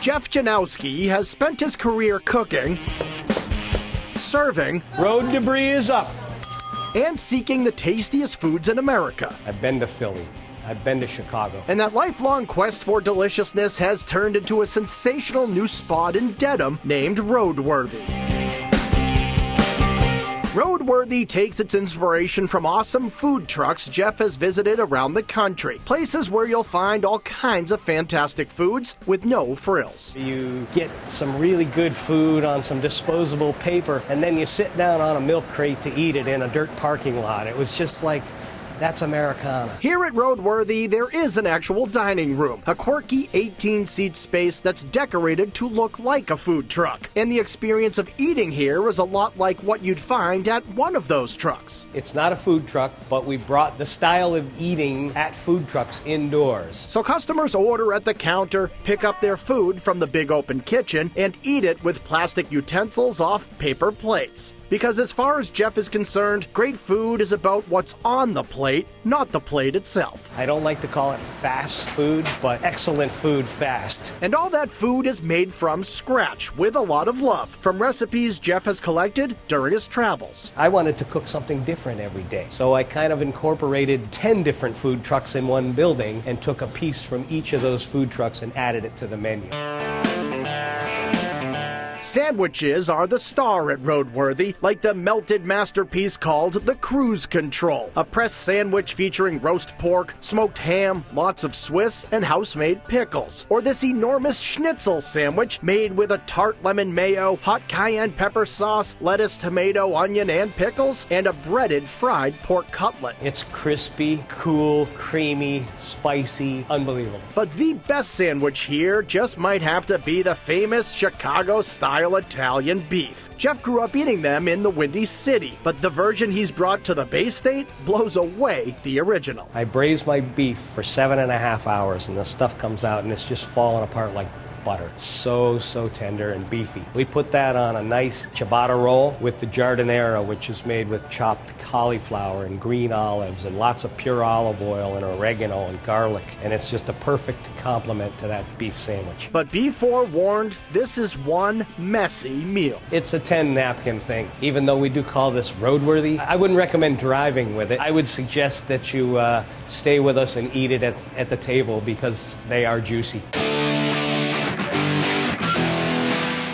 Geoff Janowski has spent his career cooking, serving, road debris is up, and seeking the tastiest foods in America. I've been to Philly. I've been to Chicago. And that lifelong quest for deliciousness has turned into a sensational new spot in Dedham named Roadworthy. Roadworthy takes its inspiration from awesome food trucks Geoff has visited around the country. Places where you'll find all kinds of fantastic foods with no frills. You get some really good food on some disposable paper, and then you sit down on a milk crate to eat it in a dirt parking lot. It was just like, that's Americana. Here at Roadworthy, there is an actual dining room, a quirky 18-seat space that's decorated to look like a food truck. And the experience of eating here is a lot like what you'd find at one of those trucks. It's not a food truck, but we brought the style of eating at food trucks indoors. So customers order at the counter, pick up their food from the big open kitchen, and eat it with plastic utensils off paper plates. Because as far as Geoff is concerned, great food is about what's on the plate, not the plate itself. I don't like to call it fast food, but excellent food fast. And all that food is made from scratch, with a lot of love, from recipes Geoff has collected during his travels. I wanted to cook something different every day, so I kind of incorporated 10 different food trucks in one building and took a piece from each of those food trucks and added it to the menu. Sandwiches are the star at Roadworthy, like the melted masterpiece called the Cruise Control, a pressed sandwich featuring roast pork, smoked ham, lots of Swiss, and house-made pickles. Or this enormous schnitzel sandwich made with a tart lemon mayo, hot cayenne pepper sauce, lettuce, tomato, onion, and pickles, and a breaded fried pork cutlet. It's crispy, cool, creamy, spicy, unbelievable. But the best sandwich here just might have to be the famous Chicago-style Italian beef. Geoff grew up eating them in the Windy City, but the version he's brought to the Bay State blows away the original. I braise my beef for 7.5 hours, and the stuff comes out and it's just falling apart like butter. So tender and beefy. We put that on a nice ciabatta roll with the giardiniera, which is made with chopped cauliflower and green olives and lots of pure olive oil and oregano and garlic, and it's just a perfect complement to that beef sandwich. But be forewarned, this is one messy meal. It's a 10 napkin thing. Even though we do call this roadworthy, I wouldn't recommend driving with it. I would suggest that you stay with us and eat it at the table because they are juicy.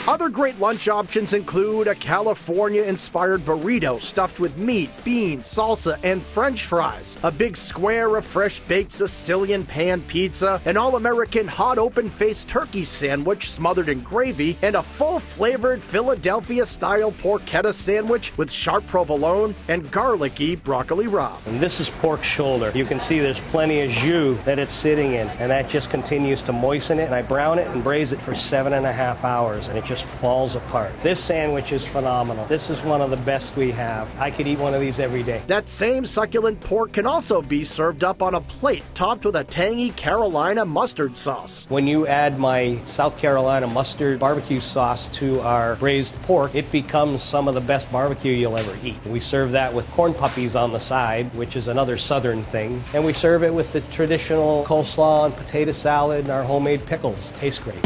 Other great lunch options include a California-inspired burrito stuffed with meat, beans, salsa, and French fries, a big square of fresh-baked Sicilian pan pizza, an all-American hot open-faced turkey sandwich smothered in gravy, and a full-flavored Philadelphia-style porchetta sandwich with sharp provolone and garlicky broccoli rabe. And this is pork shoulder. You can see there's plenty of jus that it's sitting in, and that just continues to moisten it, and I brown it and braise it for 7.5 hours, and it just falls apart. This sandwich is phenomenal. This is one of the best we have. I could eat one of these every day. That same succulent pork can also be served up on a plate topped with a tangy Carolina mustard sauce. When you add my South Carolina mustard barbecue sauce to our braised pork, it becomes some of the best barbecue you'll ever eat. We serve that with corn puppies on the side, which is another southern thing, and we serve it with the traditional coleslaw and potato salad and our homemade pickles. Tastes great.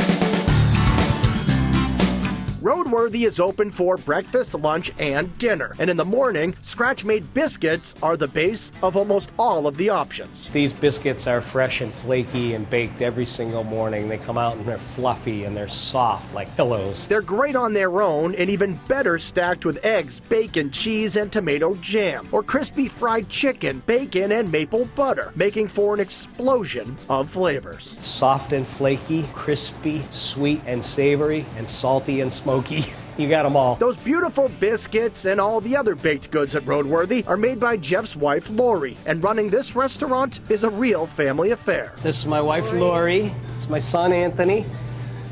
Roadworthy is open for breakfast, lunch, and dinner. And in the morning, scratch-made biscuits are the base of almost all of the options. These biscuits are fresh and flaky and baked every single morning. They come out and they're fluffy and they're soft like pillows. They're great on their own and even better stacked with eggs, bacon, cheese, and tomato jam. Or crispy fried chicken, bacon, and maple butter, making for an explosion of flavors. Soft and flaky, crispy, sweet and savory, and salty and smoky. You got them all. Those beautiful biscuits and all the other baked goods at Roadworthy are made by Geoff's wife, Lori, and running this restaurant is a real family affair. This is my wife, Lori. It's my son, Anthony.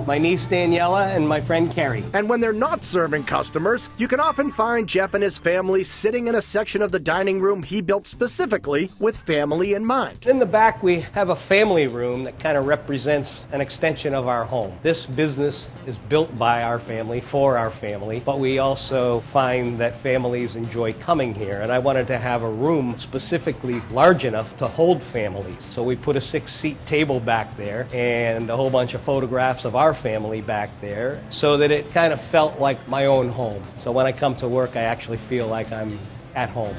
my niece Daniela, and my friend Carrie. And when they're not serving customers, you can often find Geoff and his family sitting in a section of the dining room he built specifically with family in mind. In the back, we have a family room that kind of represents an extension of our home. This business is built by our family, for our family, but we also find that families enjoy coming here, and I wanted to have a room specifically large enough to hold families. So we put a 6-seat table back there and a whole bunch of photographs of our our family back there so that it kind of felt like my own home. So when I come to work, I actually feel like I'm at home.